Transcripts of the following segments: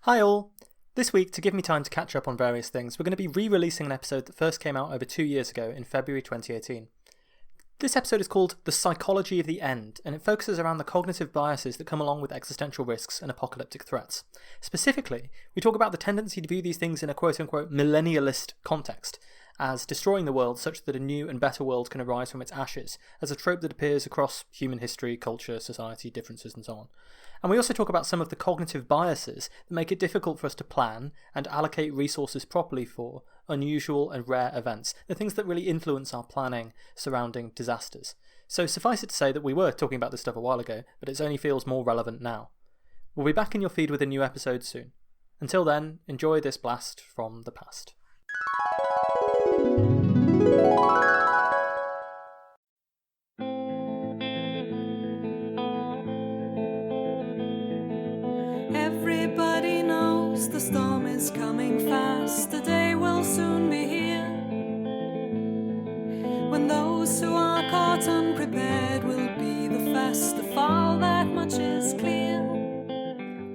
Hi all! This week, to give me time to catch up on various things, we're going to be re-releasing an episode that first came out over 2 years ago in February 2018. This episode is called The Psychology of the End, and it focuses around the cognitive biases that come along with existential risks and apocalyptic threats. Specifically, we talk about the tendency to view these things in a quote-unquote millennialist context, as destroying the world such that a new and better world can arise from its ashes, as a trope that appears across human history, culture, society, differences and so on. And we also talk about some of the cognitive biases that make it difficult for us to plan and allocate resources properly for unusual and rare events, the things that really influence our planning surrounding disasters. So suffice it to say that we were talking about this stuff a while ago, but it only feels more relevant now. We'll be back in your feed with a new episode soon. Until then, enjoy this blast from the past. Everybody knows the storm is coming fast. The day will soon be here, when those who are caught unprepared will be the first to fall. That much is clear.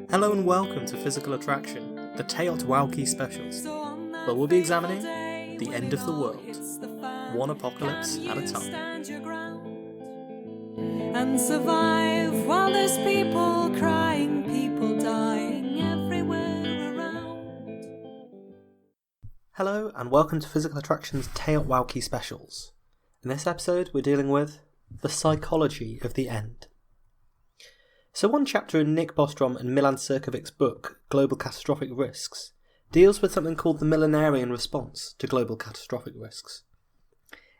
Hello and welcome to Physical Attraction, the Teot Wauki specials, where we'll be examining the end of the world, one apocalypse at a time. And survive while there's people crying, people dying everywhere around. Hello and welcome to Physical Attraction's Teot Wauki specials. In this episode we're dealing with the psychology of the end. So one chapter in Nick Bostrom and Milan Cirkovic's book, Global Catastrophic Risks, deals with something called the millenarian response to global catastrophic risks.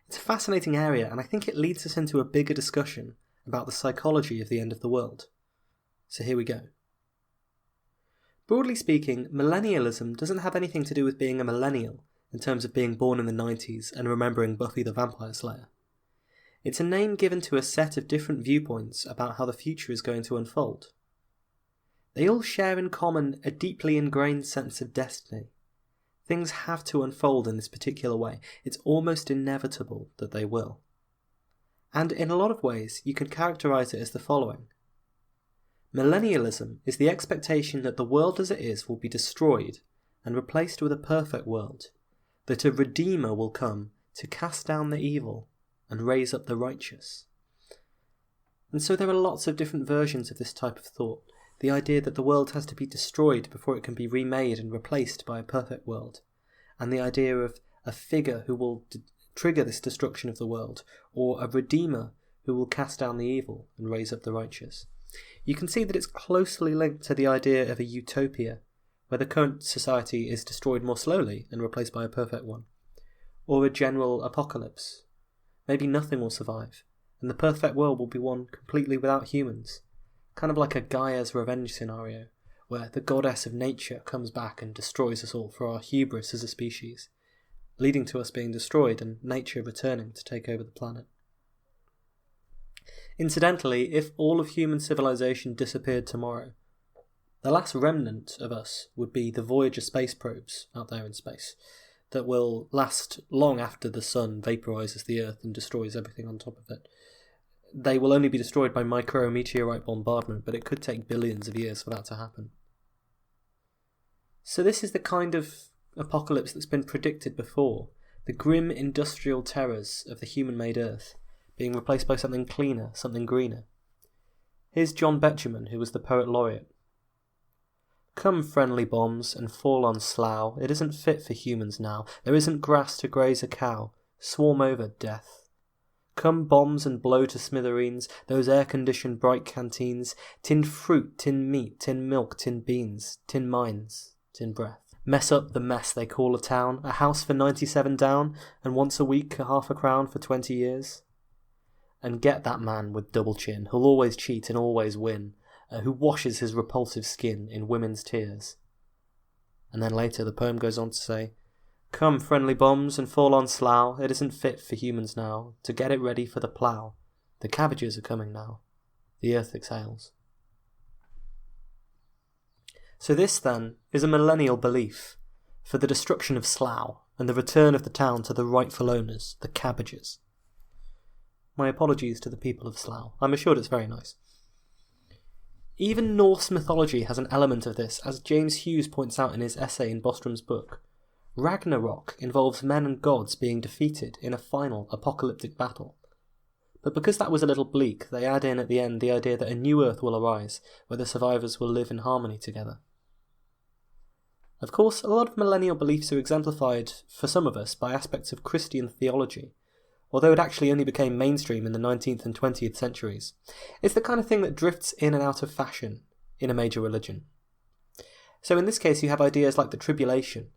It's a fascinating area, and I think it leads us into a bigger discussion about the psychology of the end of the world. So here we go. Broadly speaking, millennialism doesn't have anything to do with being a millennial in terms of being born in the 90s and remembering Buffy the Vampire Slayer. It's a name given to a set of different viewpoints about how the future is going to unfold. They all share in common a deeply ingrained sense of destiny. Things have to unfold in this particular way. It's almost inevitable that they will. And in a lot of ways, you can characterise it as the following. Millennialism is the expectation that the world as it is will be destroyed and replaced with a perfect world, that a Redeemer will come to cast down the evil and raise up the righteous. And so there are lots of different versions of this type of thought. The idea that the world has to be destroyed before it can be remade and replaced by a perfect world, and the idea of a figure who will trigger this destruction of the world, or a redeemer who will cast down the evil and raise up the righteous. You can see that it's closely linked to the idea of a utopia, where the current society is destroyed more slowly and replaced by a perfect one, or a general apocalypse. Maybe nothing will survive, and the perfect world will be one completely without humans. Kind of like a Gaia's revenge scenario, where the goddess of nature comes back and destroys us all for our hubris as a species, leading to us being destroyed and nature returning to take over the planet. Incidentally, if all of human civilization disappeared tomorrow, the last remnant of us would be the Voyager space probes out there in space, that will last long after the sun vaporizes the Earth and destroys everything on top of it. They will only be destroyed by micrometeorite bombardment, but it could take billions of years for that to happen. So this is the kind of apocalypse that's been predicted before, the grim industrial terrors of the human-made Earth, being replaced by something cleaner, something greener. Here's John Betjeman, who was the poet laureate. Come, friendly bombs, and fall on Slough. It isn't fit for humans now. There isn't grass to graze a cow. Swarm over, death. Come, bombs, and blow to smithereens those air-conditioned bright canteens, tinned fruit, tinned meat, tinned milk, tinned beans, tinned mines, tinned breath. Mess up the mess they call a town, a house for 97 down, and once a week a half a crown for 20 years. And get that man with double chin, who'll always cheat and always win, who washes his repulsive skin in women's tears. And then later the poem goes on to say, Come, friendly bombs, and fall on Slough. It isn't fit for humans now to get it ready for the plough. The cabbages are coming now. The earth exhales. So this, then, is a millennial belief for the destruction of Slough and the return of the town to the rightful owners, the cabbages. My apologies to the people of Slough. I'm assured it's very nice. Even Norse mythology has an element of this, as James Hughes points out in his essay in Bostrom's book. Ragnarok involves men and gods being defeated in a final apocalyptic battle. But because that was a little bleak, they add in at the end the idea that a new Earth will arise, where the survivors will live in harmony together. Of course, a lot of millennial beliefs are exemplified, for some of us, by aspects of Christian theology, although it actually only became mainstream in the 19th and 20th centuries. It's the kind of thing that drifts in and out of fashion in a major religion. So in this case you have ideas like the tribulation,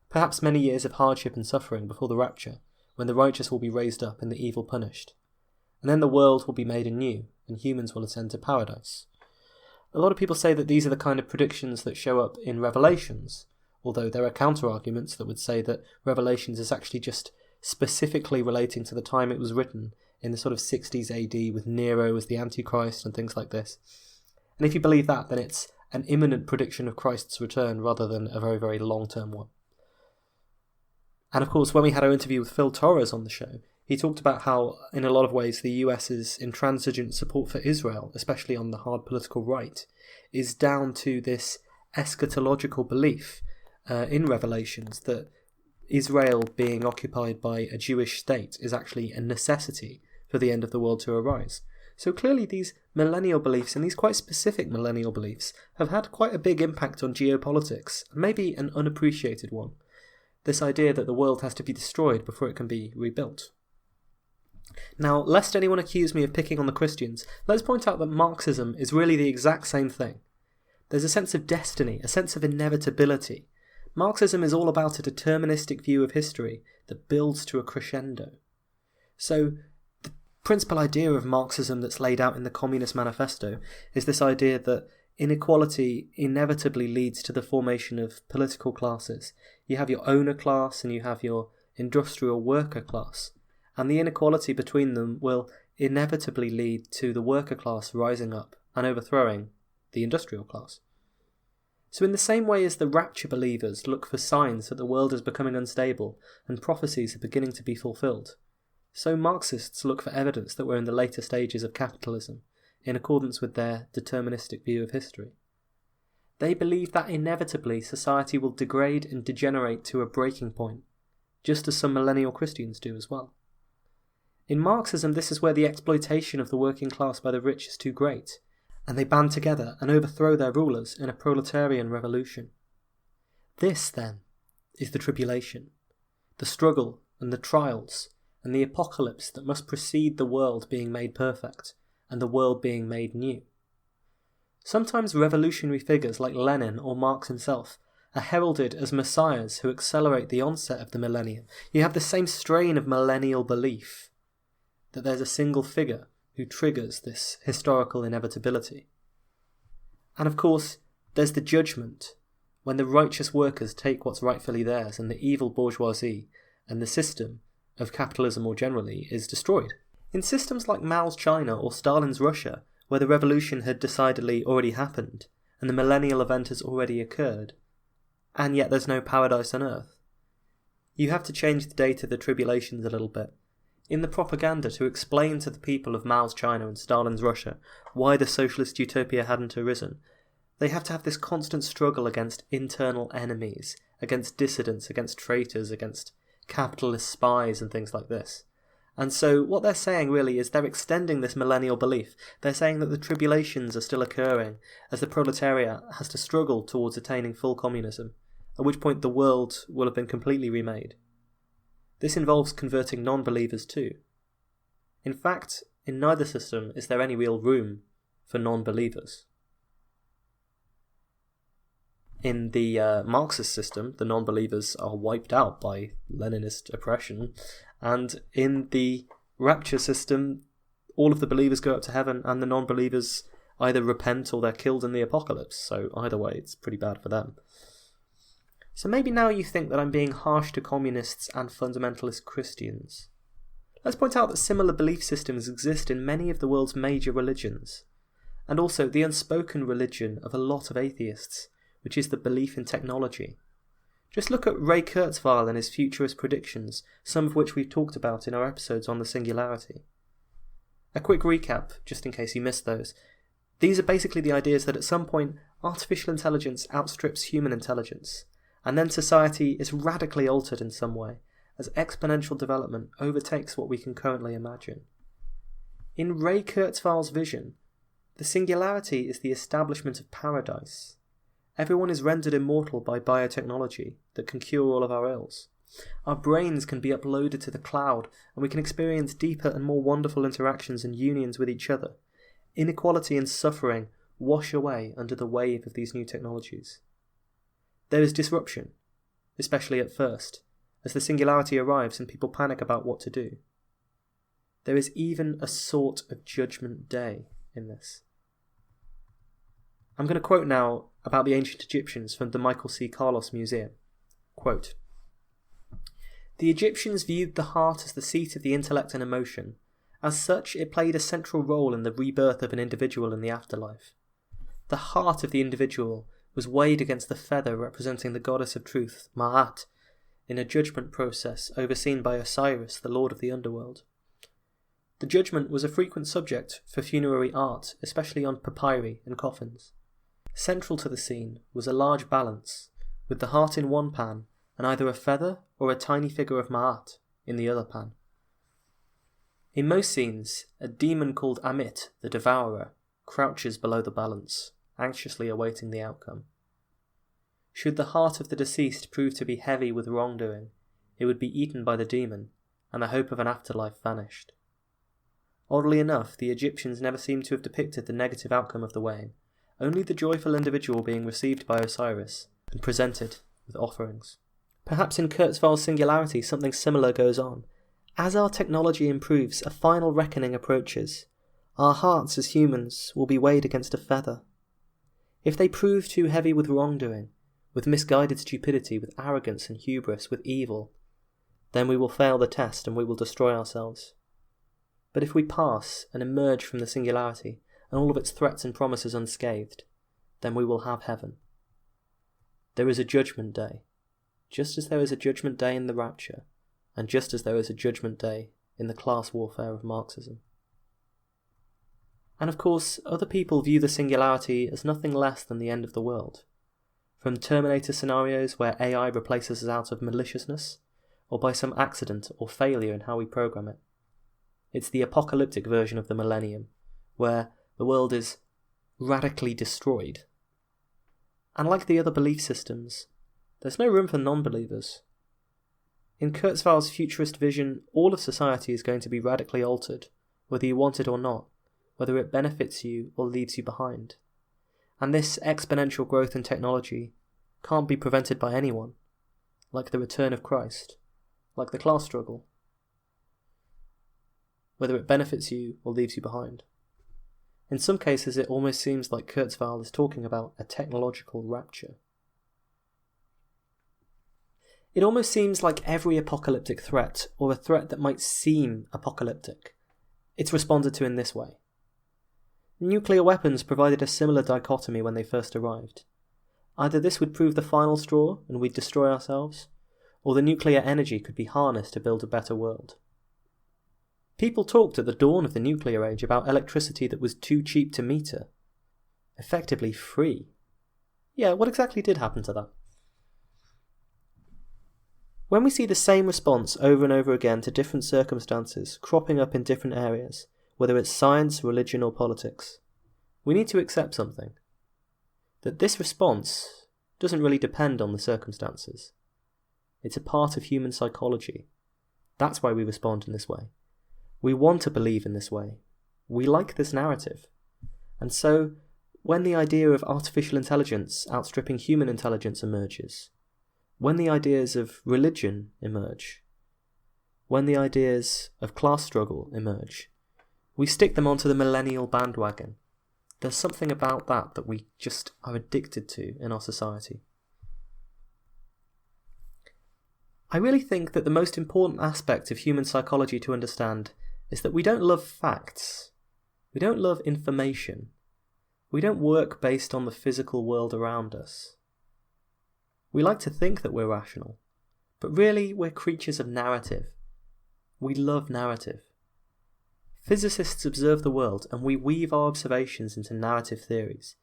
perhaps many years of hardship and suffering before the rapture, when the righteous will be raised up and the evil punished. And then the world will be made anew, and humans will ascend to paradise. A lot of people say that these are the kind of predictions that show up in Revelations, although there are counter-arguments that would say that Revelations is actually just specifically relating to the time it was written, in the sort of 60s AD with Nero as the Antichrist and things like this. And if you believe that, then it's an imminent prediction of Christ's return rather than a very, very long-term one. And of course, when we had our interview with Phil Torres on the show, he talked about how, in a lot of ways, the US's intransigent support for Israel, especially on the hard political right, is down to this eschatological belief in Revelations that Israel being occupied by a Jewish state is actually a necessity for the end of the world to arise. So clearly these millennial beliefs, and these quite specific millennial beliefs, have had quite a big impact on geopolitics, maybe an unappreciated one. This idea that the world has to be destroyed before it can be rebuilt. Now, lest anyone accuse me of picking on the Christians, let's point out that Marxism is really the exact same thing. There's a sense of destiny, a sense of inevitability. Marxism is all about a deterministic view of history that builds to a crescendo. So, the principal idea of Marxism that's laid out in the Communist Manifesto is this idea that inequality inevitably leads to the formation of political classes. You have your owner class and you have your industrial worker class, and the inequality between them will inevitably lead to the worker class rising up and overthrowing the industrial class. So in the same way as the rapture believers look for signs that the world is becoming unstable and prophecies are beginning to be fulfilled, so Marxists look for evidence that we're in the later stages of capitalism, in accordance with their deterministic view of history. They believe that inevitably society will degrade and degenerate to a breaking point, just as some millennial Christians do as well. In Marxism, this is where the exploitation of the working class by the rich is too great, and they band together and overthrow their rulers in a proletarian revolution. This, then, is the tribulation, the struggle and the trials and the apocalypse that must precede the world being made perfect and the world being made new. Sometimes revolutionary figures like Lenin or Marx himself are heralded as messiahs who accelerate the onset of the millennium. You have the same strain of millennial belief that there's a single figure who triggers this historical inevitability. And of course, there's the judgment, when the righteous workers take what's rightfully theirs and the evil bourgeoisie and the system of capitalism more generally is destroyed. In systems like Mao's China or Stalin's Russia, where the revolution had decidedly already happened and the millennial event has already occurred, and yet there's no paradise on earth, you have to change the date of the tribulations a little bit in the propaganda to explain to the people of Mao's China and Stalin's Russia why the socialist utopia hadn't arisen. They have to have this constant struggle against internal enemies, against dissidents, against traitors, against capitalist spies and things like this. And so what they're saying really is they're extending this millennial belief. They're saying that the tribulations are still occurring as the proletariat has to struggle towards attaining full communism, at which point the world will have been completely remade. This involves converting non-believers too. In fact, in neither system is there any real room for non-believers. In the Marxist system, the non-believers are wiped out by Leninist oppression, and in the rapture system, all of the believers go up to heaven and the non-believers either repent or they're killed in the apocalypse, so either way it's pretty bad for them. So maybe now you think that I'm being harsh to communists and fundamentalist Christians. Let's point out that similar belief systems exist in many of the world's major religions, and also the unspoken religion of a lot of atheists, which is the belief in technology. Just look at Ray Kurzweil and his futurist predictions, some of which we've talked about in our episodes on the singularity. A quick recap, just in case you missed those. These are basically the ideas that at some point artificial intelligence outstrips human intelligence, and then society is radically altered in some way as exponential development overtakes what we can currently imagine. In Ray Kurzweil's vision, the singularity is the establishment of paradise. Everyone is rendered immortal by biotechnology that can cure all of our ills. Our brains can be uploaded to the cloud, and we can experience deeper and more wonderful interactions and unions with each other. Inequality and suffering wash away under the wave of these new technologies. There is disruption, especially at first, as the singularity arrives and people panic about what to do. There is even a sort of judgment day in this. I'm going to quote now about the ancient Egyptians from the Michael C. Carlos Museum. Quote, "The Egyptians viewed the heart as the seat of the intellect and emotion. As such, it played a central role in the rebirth of an individual in the afterlife. The heart of the individual was weighed against the feather representing the goddess of truth, Ma'at, in a judgment process overseen by Osiris, the lord of the underworld. The judgment was a frequent subject for funerary art, especially on papyri and coffins. Central to the scene was a large balance, with the heart in one pan and either a feather or a tiny figure of Ma'at in the other pan. In most scenes, a demon called Amit, the devourer, crouches below the balance, anxiously awaiting the outcome. Should the heart of the deceased prove to be heavy with wrongdoing, it would be eaten by the demon, and the hope of an afterlife vanished. Oddly enough, the Egyptians never seem to have depicted the negative outcome of the weighing, only the joyful individual being received by Osiris and presented with offerings. Perhaps in Kurzweil's singularity something similar goes on. As our technology improves, a final reckoning approaches. Our hearts as humans will be weighed against a feather. If they prove too heavy with wrongdoing, with misguided stupidity, with arrogance and hubris, with evil, then we will fail the test and we will destroy ourselves. But if we pass and emerge from the singularity and all of its threats and promises unscathed, then we will have heaven. There is a judgment day, just as there is a judgment day in the rapture, and just as there is a judgment day in the class warfare of Marxism. And of course, other people view the singularity as nothing less than the end of the world. From Terminator scenarios where AI replaces us out of maliciousness, or by some accident or failure in how we program it. It's the apocalyptic version of the millennium, where the world is radically destroyed. And like the other belief systems, there's no room for non-believers. In Kurzweil's futurist vision, all of society is going to be radically altered, whether you want it or not, whether it benefits you or leaves you behind. And this exponential growth in technology can't be prevented by anyone, like the return of Christ, like the class struggle, whether it benefits you or leaves you behind. In some cases, it almost seems like Kurzweil is talking about a technological rapture. It almost seems like every apocalyptic threat, or a threat that might seem apocalyptic, it's responded to in this way. Nuclear weapons provided a similar dichotomy when they first arrived. Either this would prove the final straw and we'd destroy ourselves, or the nuclear energy could be harnessed to build a better world. People talked at the dawn of the nuclear age about electricity that was too cheap to meter. Effectively free. Yeah, what exactly did happen to that? When we see the same response over and over again to different circumstances cropping up in different areas, whether it's science, religion or politics, we need to accept something. That this response doesn't really depend on the circumstances. It's a part of human psychology. That's why we respond in this way. We want to believe in this way. We like this narrative. And so, when the idea of artificial intelligence outstripping human intelligence emerges, when the ideas of religion emerge, when the ideas of class struggle emerge, we stick them onto the millennial bandwagon. There's something about that we just are addicted to in our society. I really think that the most important aspect of human psychology to understand is that we don't love facts. We don't love information. We don't work based on the physical world around us. We like to think that we're rational, but really we're creatures of narrative. We love narrative. Physicists observe the world, and we weave our observations into narrative theories.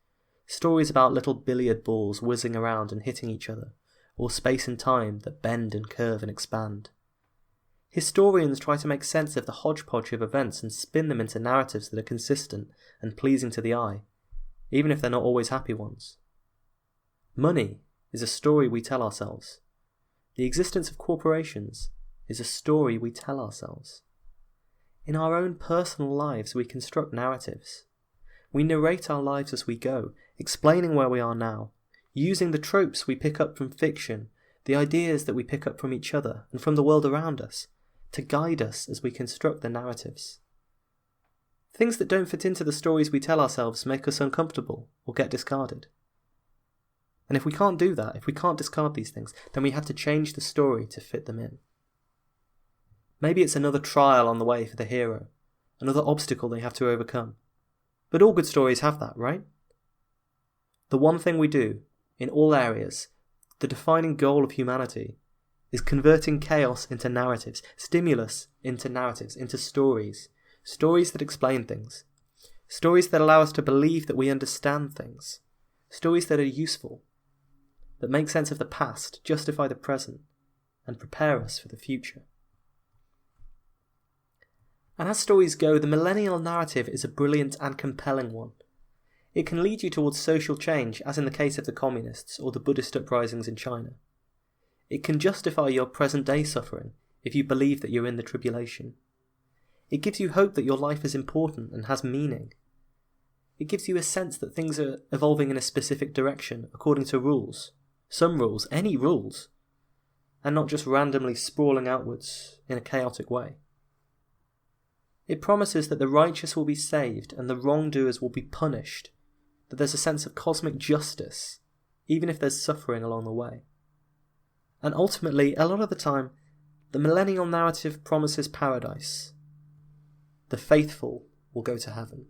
Stories about little billiard balls whizzing around and hitting each other, or space and time that bend and curve and expand. Historians try to make sense of the hodgepodge of events and spin them into narratives that are consistent and pleasing to the eye, even if they're not always happy ones. Money is a story we tell ourselves. The existence of corporations is a story we tell ourselves. In our own personal lives, we construct narratives. We narrate our lives as we go, explaining where we are now, using the tropes we pick up from fiction, the ideas that we pick up from each other and from the world around us, to guide us as we construct the narratives. Things that don't fit into the stories we tell ourselves make us uncomfortable or get discarded. And if we can't do that, if we can't discard these things, then we have to change the story to fit them in. Maybe it's another trial on the way for the hero, another obstacle they have to overcome. But all good stories have that, right? The one thing we do, in all areas, the defining goal of humanity, is converting chaos into narratives, stimulus into narratives, into stories. Stories that explain things. Stories that allow us to believe that we understand things. Stories that are useful, that make sense of the past, justify the present, and prepare us for the future. And as stories go, the millennial narrative is a brilliant and compelling one. It can lead you towards social change, as in the case of the communists or the Buddhist uprisings in China. It can justify your present-day suffering if you believe that you're in the tribulation. It gives you hope that your life is important and has meaning. It gives you a sense that things are evolving in a specific direction according to rules. Some rules, any rules, and not just randomly sprawling outwards in a chaotic way. It promises that the righteous will be saved and the wrongdoers will be punished, that there's a sense of cosmic justice, even if there's suffering along the way. And ultimately, a lot of the time, the millennial narrative promises paradise. The faithful will go to heaven.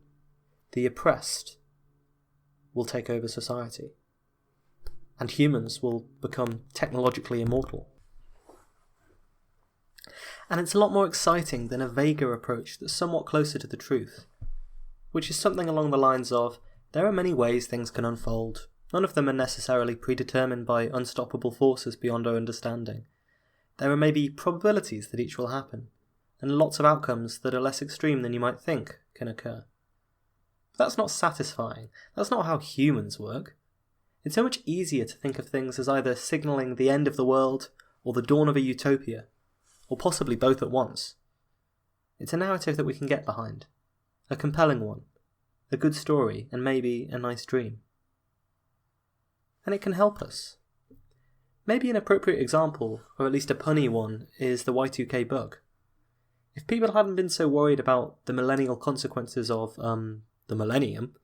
The oppressed will take over society. And humans will become technologically immortal. And it's a lot more exciting than a vaguer approach that's somewhat closer to the truth, which is something along the lines of, there are many ways things can unfold. None of them are necessarily predetermined by unstoppable forces beyond our understanding. There are maybe probabilities that each will happen, and lots of outcomes that are less extreme than you might think can occur. But that's not satisfying. That's not how humans work. It's so much easier to think of things as either signalling the end of the world or the dawn of a utopia, or possibly both at once. It's a narrative that we can get behind, a compelling one, a good story, and maybe a nice dream. And it can help us. Maybe an appropriate example, or at least a punny one, is the Y2K bug. If people hadn't been so worried about the millennial consequences of, the millennium,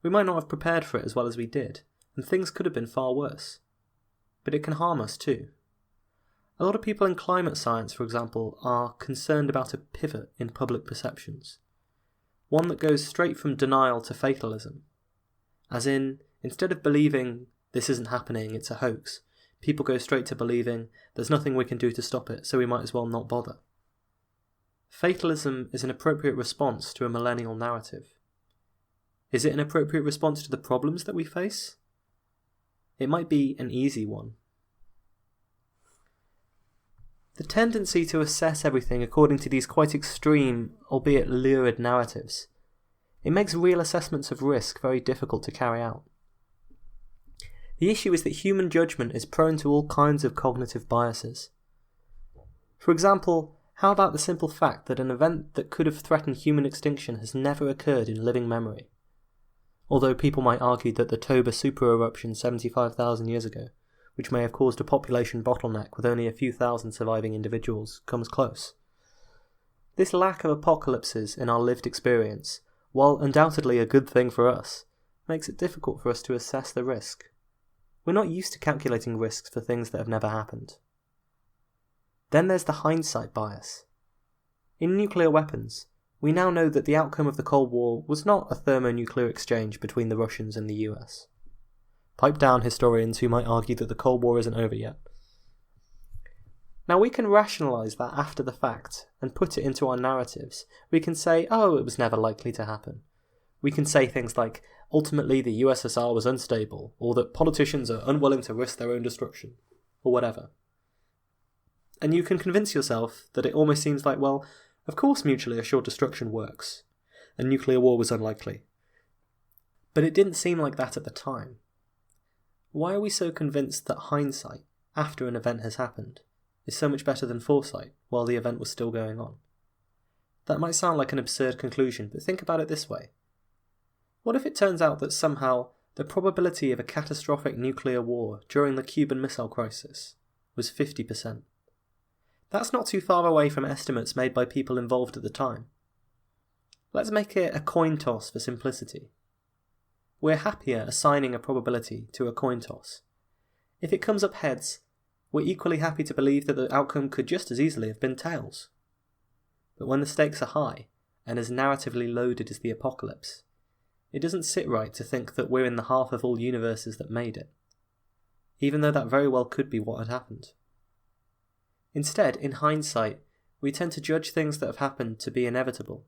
we might not have prepared for it as well as we did, and things could have been far worse. But it can harm us too. A lot of people in climate science, for example, are concerned about a pivot in public perceptions. One that goes straight from denial to fatalism. As in, instead of believing this isn't happening, it's a hoax, people go straight to believing there's nothing we can do to stop it, so we might as well not bother. Fatalism is an appropriate response to a millennial narrative. Is it an appropriate response to the problems that we face? It might be an easy one. The tendency to assess everything according to these quite extreme, albeit lurid narratives, it makes real assessments of risk very difficult to carry out. The issue is that human judgment is prone to all kinds of cognitive biases. For example, how about the simple fact that an event that could have threatened human extinction has never occurred in living memory? Although people might argue that the Toba supereruption 75,000 years ago, which may have caused a population bottleneck with only a few thousand surviving individuals, comes close. This lack of apocalypses in our lived experience, while undoubtedly a good thing for us, makes it difficult for us to assess the risk. We're not used to calculating risks for things that have never happened. Then there's the hindsight bias. In nuclear weapons, we now know that the outcome of the Cold War was not a thermonuclear exchange between the Russians and the US. Pipe down, historians who might argue that the Cold War isn't over yet. Now we can rationalise that after the fact and put it into our narratives. We can say, oh, it was never likely to happen. We can say things like, ultimately the USSR was unstable, or that politicians are unwilling to risk their own destruction, or whatever. And you can convince yourself that it almost seems like, well, of course mutually assured destruction works, and nuclear war was unlikely. But it didn't seem like that at the time. Why are we so convinced that hindsight, after an event has happened, is so much better than foresight while the event was still going on? That might sound like an absurd conclusion, but think about it this way. What if it turns out that somehow the probability of a catastrophic nuclear war during the Cuban Missile Crisis was 50%? That's not too far away from estimates made by people involved at the time. Let's make it a coin toss for simplicity. We're happier assigning a probability to a coin toss. If it comes up heads, we're equally happy to believe that the outcome could just as easily have been tails. But when the stakes are high, and as narratively loaded as the apocalypse, it doesn't sit right to think that we're in the half of all universes that made it, even though that very well could be what had happened. Instead, in hindsight, we tend to judge things that have happened to be inevitable.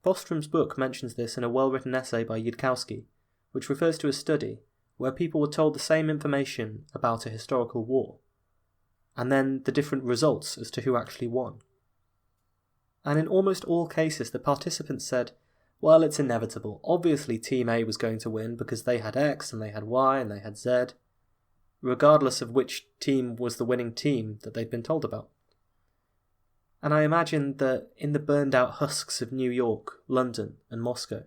Bostrom's book mentions this in a well-written essay by Yudkowsky, which refers to a study where people were told the same information about a historical war, and then the different results as to who actually won. And in almost all cases, the participants said, well, it's inevitable. Obviously Team A was going to win because they had X and they had Y and they had Z, regardless of which team was the winning team that they'd been told about. And I imagine that in the burned out husks of New York, London and Moscow,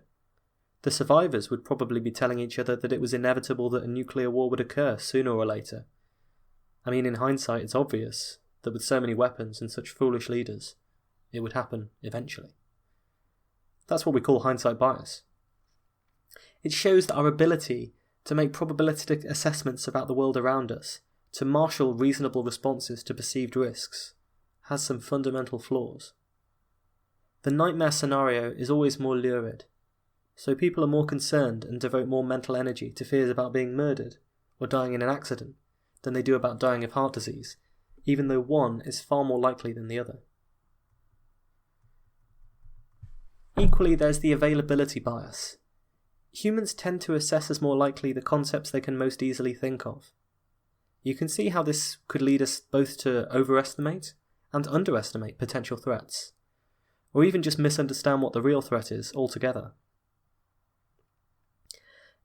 the survivors would probably be telling each other that it was inevitable that a nuclear war would occur sooner or later. I mean, in hindsight, it's obvious that with so many weapons and such foolish leaders, it would happen eventually. That's what we call hindsight bias. It shows that our ability to make probabilistic assessments about the world around us, to marshal reasonable responses to perceived risks, has some fundamental flaws. The nightmare scenario is always more lurid, so people are more concerned and devote more mental energy to fears about being murdered or dying in an accident than they do about dying of heart disease, even though one is far more likely than the other. Equally, there's the availability bias. Humans tend to assess as more likely the concepts they can most easily think of. You can see how this could lead us both to overestimate and underestimate potential threats, or even just misunderstand what the real threat is altogether.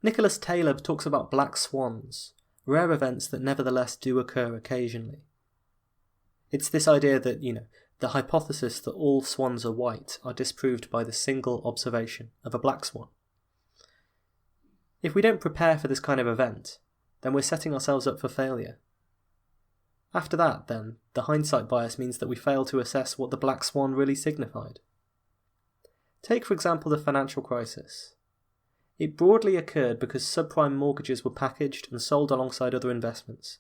Nicholas Taylor talks about black swans, rare events that nevertheless do occur occasionally. It's this idea that, the hypothesis that all swans are white are disproved by the single observation of a black swan. If we don't prepare for this kind of event, then we're setting ourselves up for failure. After that, then, the hindsight bias means that we fail to assess what the black swan really signified. Take, for example, the financial crisis. It broadly occurred because subprime mortgages were packaged and sold alongside other investments.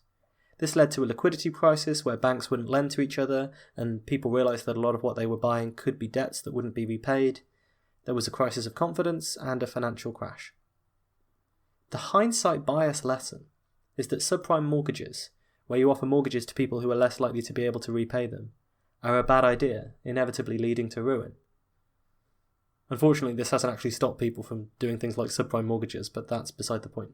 This led to a liquidity crisis where banks wouldn't lend to each other, and people realised that a lot of what they were buying could be debts that wouldn't be repaid. There was a crisis of confidence and a financial crash. The hindsight bias lesson is that subprime mortgages, where you offer mortgages to people who are less likely to be able to repay them, are a bad idea, inevitably leading to ruin. Unfortunately, this hasn't actually stopped people from doing things like subprime mortgages, but that's beside the point.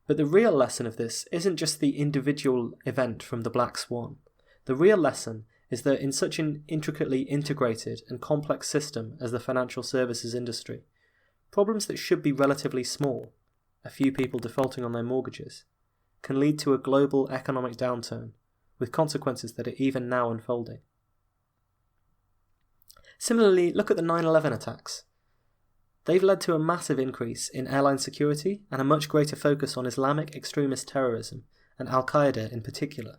But the real lesson of this isn't just the individual event from the black swan. The real lesson is that in such an intricately integrated and complex system as the financial services industry, problems that should be relatively small, a few people defaulting on their mortgages, can lead to a global economic downturn, with consequences that are even now unfolding. Similarly, look at the 9/11 attacks. They've led to a massive increase in airline security and a much greater focus on Islamic extremist terrorism, and Al-Qaeda in particular.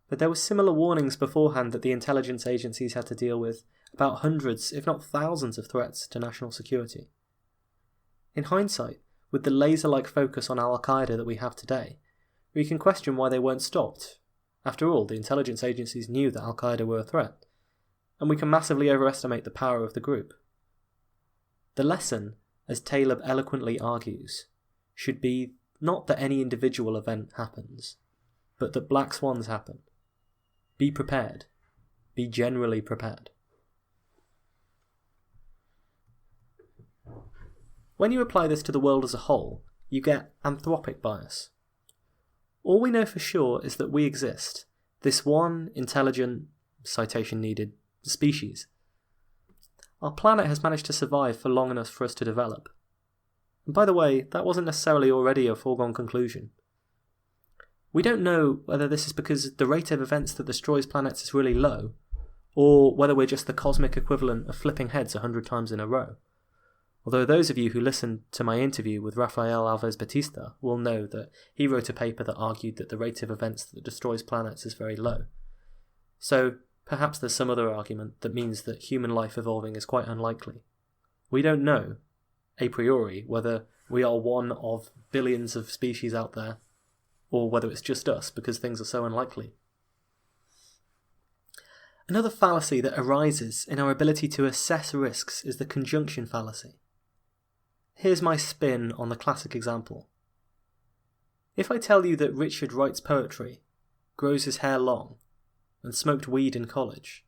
But there were similar warnings beforehand that the intelligence agencies had to deal with, about hundreds, if not thousands, of threats to national security. In hindsight, with the laser-like focus on Al-Qaeda that we have today, we can question why they weren't stopped. After all, the intelligence agencies knew that Al-Qaeda were a threat, and we can massively overestimate the power of the group. The lesson, as Taylor eloquently argues, should be not that any individual event happens, but that black swans happen. Be prepared. Be generally prepared. When you apply this to the world as a whole, you get anthropic bias. All we know for sure is that we exist, this one intelligent, citation needed, species. Our planet has managed to survive for long enough for us to develop. And by the way, that wasn't necessarily already a foregone conclusion. We don't know whether this is because the rate of events that destroys planets is really low, or whether we're just the cosmic equivalent of flipping heads 100 times in a row. Although those of you who listened to my interview with Rafael Alves Batista will know that he wrote a paper that argued that the rate of events that destroys planets is very low. So perhaps there's some other argument that means that human life evolving is quite unlikely. We don't know, a priori, whether we are one of billions of species out there, or whether it's just us because things are so unlikely. Another fallacy that arises in our ability to assess risks is the conjunction fallacy. Here's my spin on the classic example. If I tell you that Richard writes poetry, grows his hair long, and smoked weed in college,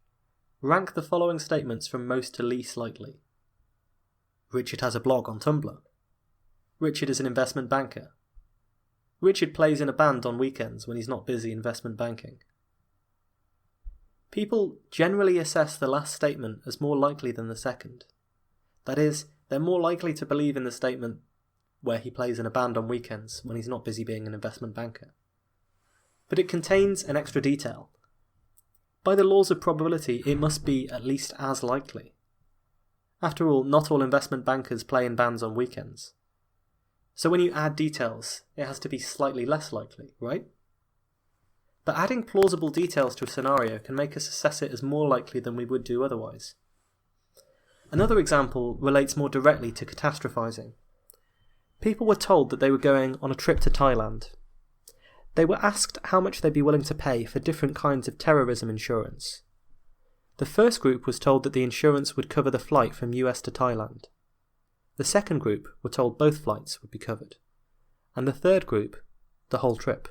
rank the following statements from most to least likely. Richard has a blog on Tumblr. Richard is an investment banker. Richard plays in a band on weekends when he's not busy investment banking. People generally assess the last statement as more likely than the second. That is, they're more likely to believe in the statement where he plays in a band on weekends when he's not busy being an investment banker. But it contains an extra detail. By the laws of probability, it must be at least as likely. After all, not all investment bankers play in bands on weekends. So when you add details, it has to be slightly less likely, right? But adding plausible details to a scenario can make us assess it as more likely than we would do otherwise. Another example relates more directly to catastrophizing. People were told that they were going on a trip to Thailand. They were asked how much they'd be willing to pay for different kinds of terrorism insurance. The first group was told that the insurance would cover the flight from US to Thailand. The second group were told both flights would be covered. And the third group, the whole trip.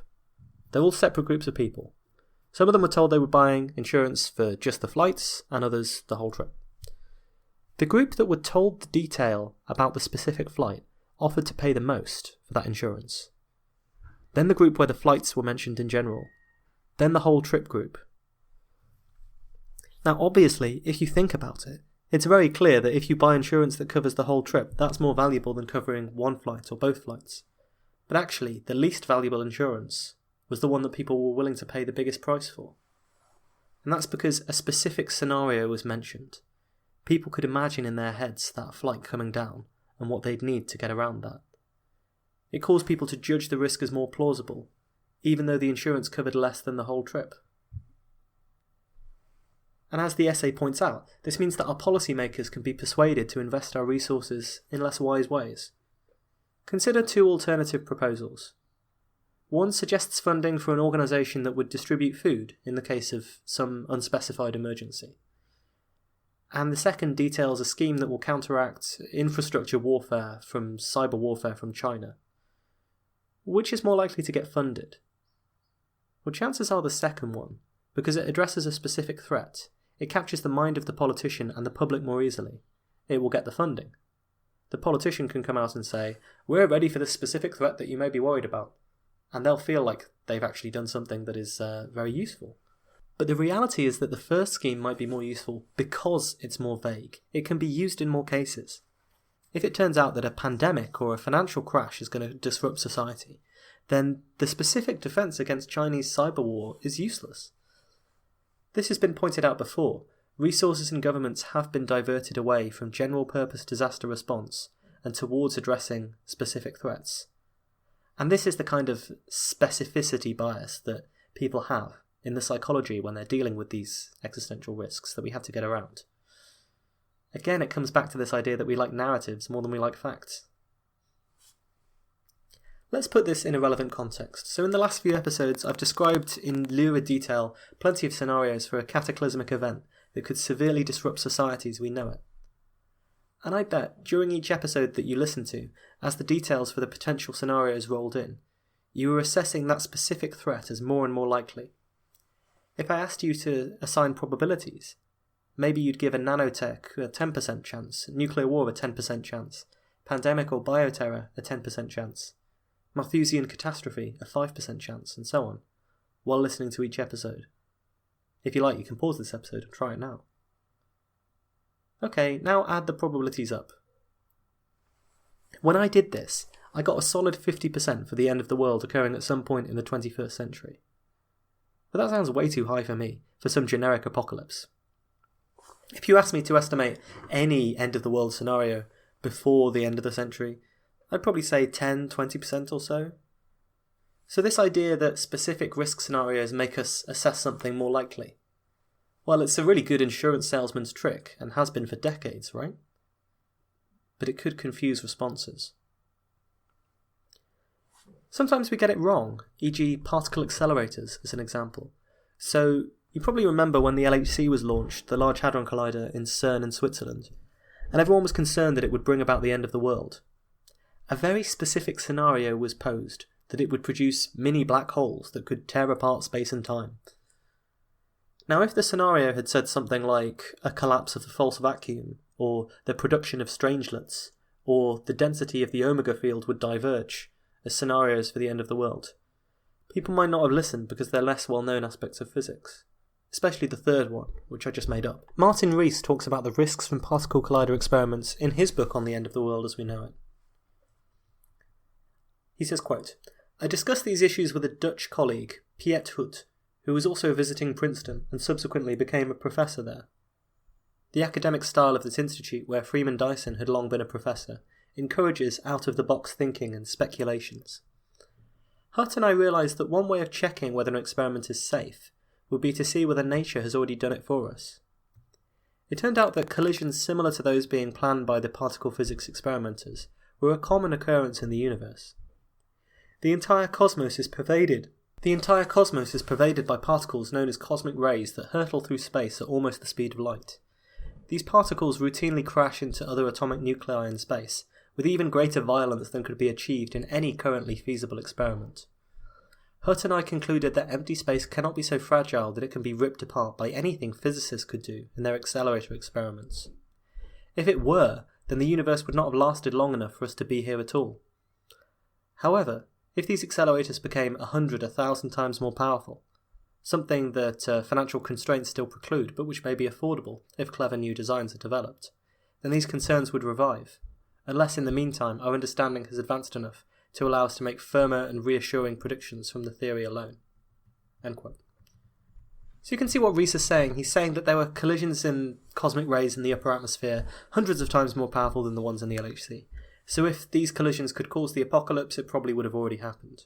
They're all separate groups of people. Some of them were told they were buying insurance for just the flights, and others the whole trip. The group that were told the detail about the specific flight offered to pay the most for that insurance. Then the group where the flights were mentioned in general. Then the whole trip group. Now obviously, if you think about it, it's very clear that if you buy insurance that covers the whole trip, that's more valuable than covering one flight or both flights. But actually, the least valuable insurance was the one that people were willing to pay the biggest price for. And that's because a specific scenario was mentioned. People could imagine in their heads that flight coming down and what they'd need to get around that. It caused people to judge the risk as more plausible, even though the insurance covered less than the whole trip. And as the essay points out, this means that our policymakers can be persuaded to invest our resources in less wise ways. Consider two alternative proposals. One suggests funding for an organisation that would distribute food in the case of some unspecified emergency. And the second details a scheme that will counteract infrastructure warfare from cyber warfare from China. Which is more likely to get funded? Well, chances are the second one, because it addresses a specific threat. It captures the mind of the politician and the public more easily. It will get the funding. The politician can come out and say, "We're ready for this specific threat that you may be worried about." And they'll feel like they've actually done something that is very useful. But the reality is that the first scheme might be more useful because it's more vague. It can be used in more cases. If it turns out that a pandemic or a financial crash is going to disrupt society, then the specific defence against Chinese cyber war is useless. This has been pointed out before. Resources in governments have been diverted away from general purpose disaster response and towards addressing specific threats. And this is the kind of specificity bias that people have in the psychology when they're dealing with these existential risks that we have to get around. Again, it comes back to this idea that we like narratives more than we like facts. Let's put this in a relevant context. So in the last few episodes, I've described in lurid detail plenty of scenarios for a cataclysmic event that could severely disrupt society as we know it. And I bet during each episode that you listen to, as the details for the potential scenarios rolled in, you are assessing that specific threat as more and more likely. If I asked you to assign probabilities, maybe you'd give a nanotech a 10% chance, nuclear war a 10% chance, pandemic or bioterror a 10% chance, Malthusian catastrophe a 5% chance, and so on, while listening to each episode. If you like, you can pause this episode and try it now. Okay, now add the probabilities up. When I did this, I got a solid 50% for the end of the world occurring at some point in the 21st century. But that sounds way too high for me, for some generic apocalypse. If you asked me to estimate any end of the world scenario before the end of the century, I'd probably say 10-20% or so. So this idea that specific risk scenarios make us assess something more likely, well, it's a really good insurance salesman's trick, and has been for decades, right? But it could confuse responses. Sometimes we get it wrong, e.g. particle accelerators as an example. So you probably remember when the LHC was launched, the Large Hadron Collider in CERN in Switzerland, and everyone was concerned that it would bring about the end of the world. A very specific scenario was posed, that it would produce mini black holes that could tear apart space and time. Now, if the scenario had said something like a collapse of the false vacuum, or the production of strangelets, or the density of the omega field would diverge as scenarios for the end of the world, people might not have listened because they're less well-known aspects of physics, especially the third one, which I just made up. Martin Rees talks about the risks from particle collider experiments in his book On the End of the World as We Know It. He says, quote, "I discussed these issues with a Dutch colleague, Piet Hut, who was also visiting Princeton and subsequently became a professor there. The academic style of this institute, where Freeman Dyson had long been a professor, encourages out-of-the-box thinking and speculations. Hutt and I realised that one way of checking whether an experiment is safe would be to see whether nature has already done it for us. It turned out that collisions similar to those being planned by the particle physics experimenters were a common occurrence in the universe. The entire cosmos is pervaded by particles known as cosmic rays that hurtle through space at almost the speed of light. These particles routinely crash into other atomic nuclei in space, with even greater violence than could be achieved in any currently feasible experiment. Hutt and I concluded that empty space cannot be so fragile that it can be ripped apart by anything physicists could do in their accelerator experiments. If it were, then the universe would not have lasted long enough for us to be here at all. However, if these accelerators became 100, 1,000 times more powerful, something that financial constraints still preclude, but which may be affordable if clever new designs are developed, then these concerns would revive, unless in the meantime our understanding has advanced enough to allow us to make firmer and reassuring predictions from the theory alone." End quote. So you can see what Rees is saying. He's saying that there were collisions in cosmic rays in the upper atmosphere, hundreds of times more powerful than the ones in the LHC. So if these collisions could cause the apocalypse, it probably would have already happened.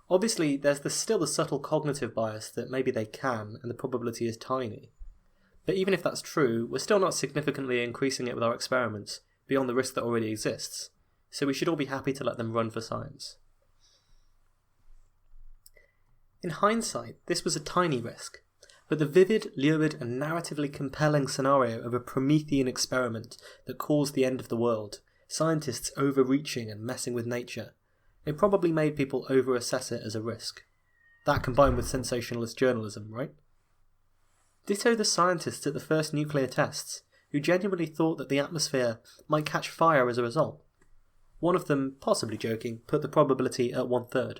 Obviously, there's still the subtle cognitive bias that maybe they can, and the probability is tiny. But even if that's true, we're still not significantly increasing it with our experiments, beyond the risk that already exists, so we should all be happy to let them run for science. In hindsight, this was a tiny risk, but the vivid, lurid, and narratively compelling scenario of a Promethean experiment that caused the end of the world, scientists overreaching and messing with nature, it probably made people over-assess it as a risk. That combined with sensationalist journalism, right? Ditto the scientists at the first nuclear tests, who genuinely thought that the atmosphere might catch fire as a result. One of them, possibly joking, put the probability at 1/3.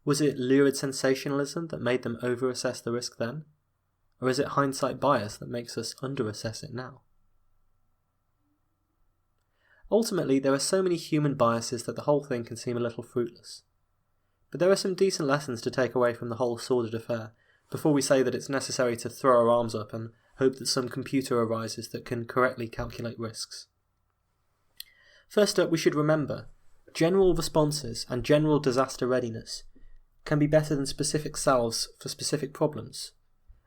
Was it lurid sensationalism that made them over-assess the risk then? Or is it hindsight bias that makes us under-assess it now? Ultimately, there are so many human biases that the whole thing can seem a little fruitless. But there are some decent lessons to take away from the whole sordid affair, before we say that it's necessary to throw our arms up and hope that some computer arises that can correctly calculate risks. First up, we should remember, general responses and general disaster readiness can be better than specific salves for specific problems,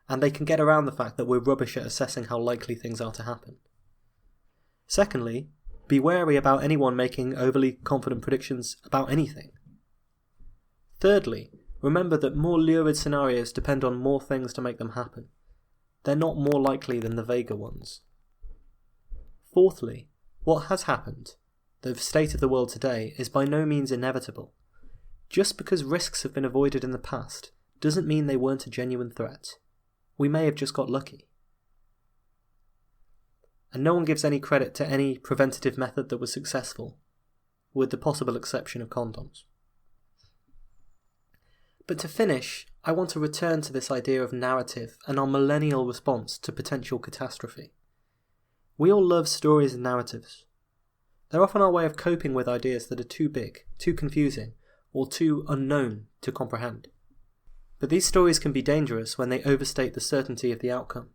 and they can get around the fact that we're rubbish at assessing how likely things are to happen. Secondly, be wary about anyone making overly confident predictions about anything. Thirdly, remember that more lurid scenarios depend on more things to make them happen. They're not more likely than the vaguer ones. Fourthly, what has happened, the state of the world today, is by no means inevitable. Just because risks have been avoided in the past doesn't mean they weren't a genuine threat. We may have just got lucky. And no one gives any credit to any preventative method that was successful, with the possible exception of condoms. But to finish, I want to return to this idea of narrative and our millennial response to potential catastrophe. We all love stories and narratives. They're often our way of coping with ideas that are too big, too confusing, or too unknown to comprehend. But these stories can be dangerous when they overstate the certainty of the outcome.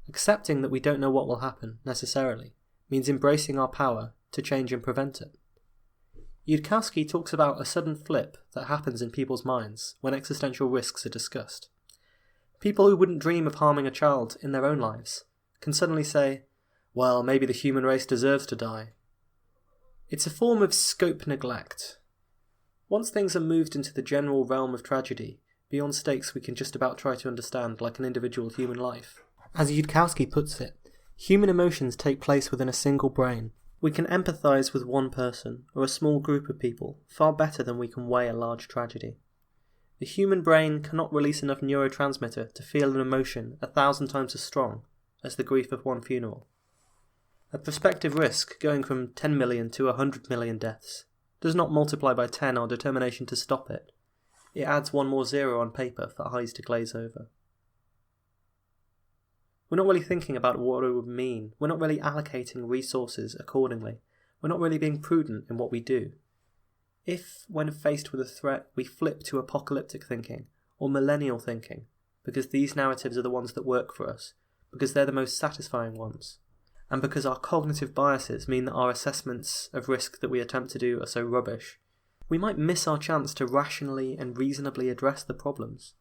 Accepting that we don't know what will happen, necessarily, means embracing our power to change and prevent it. Yudkowsky talks about a sudden flip that happens in people's minds when existential risks are discussed. People who wouldn't dream of harming a child in their own lives can suddenly say, well, maybe the human race deserves to die. It's a form of scope neglect. Once things are moved into the general realm of tragedy, beyond stakes we can just about try to understand, like an individual human life. As Yudkowsky puts it, human emotions take place within a single brain. We can empathise with one person, or a small group of people, far better than we can weigh a large tragedy. The human brain cannot release enough neurotransmitter to feel an emotion 1,000 times as strong as the grief of one funeral. A prospective risk going from 10 million to 100 million deaths does not multiply by 10 our determination to stop it. It adds one more zero on paper for eyes to glaze over. We're not really thinking about what it would mean. We're not really allocating resources accordingly. We're not really being prudent in what we do. If, when faced with a threat, we flip to apocalyptic thinking or millennial thinking, because these narratives are the ones that work for us, because they're the most satisfying ones, and because our cognitive biases mean that our assessments of risk that we attempt to do are so rubbish, we might miss our chance to rationally and reasonably address the problems.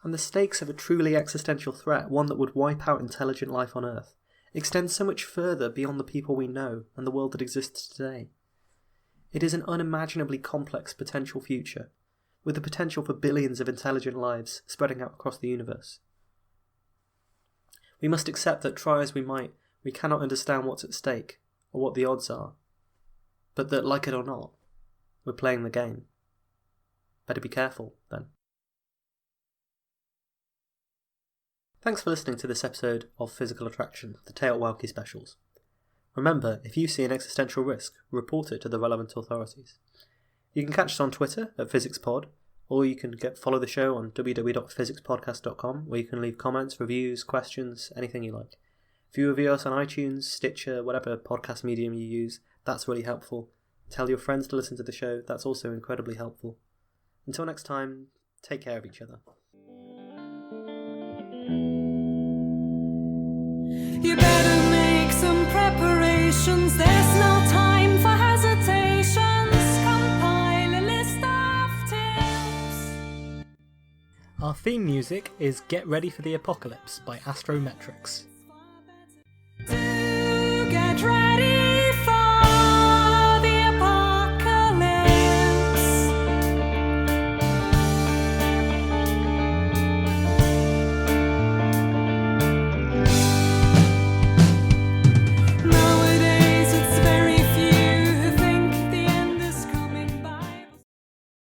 And the stakes of a truly existential threat, one that would wipe out intelligent life on Earth, extend so much further beyond the people we know and the world that exists today. It is an unimaginably complex potential future, with the potential for billions of intelligent lives spreading out across the universe. We must accept that, try as we might, we cannot understand what's at stake, or what the odds are, but that, like it or not, we're playing the game. Better be careful, then. Thanks for listening to this episode of Physical Attraction, the Teot Wauki specials. Remember, if you see an existential risk, report it to the relevant authorities. You can catch us on Twitter at PhysicsPod, or you can follow the show on www.physicspodcast.com, where you can leave comments, reviews, questions, anything you like. If you review us on iTunes, Stitcher, whatever podcast medium you use, that's really helpful. Tell your friends to listen to the show, that's also incredibly helpful. Until next time, take care of each other. You better make some preparations, there's no time for hesitations. Compile a list of tips. Our theme music is Get Ready for the Apocalypse by Astrometrics. To get ready.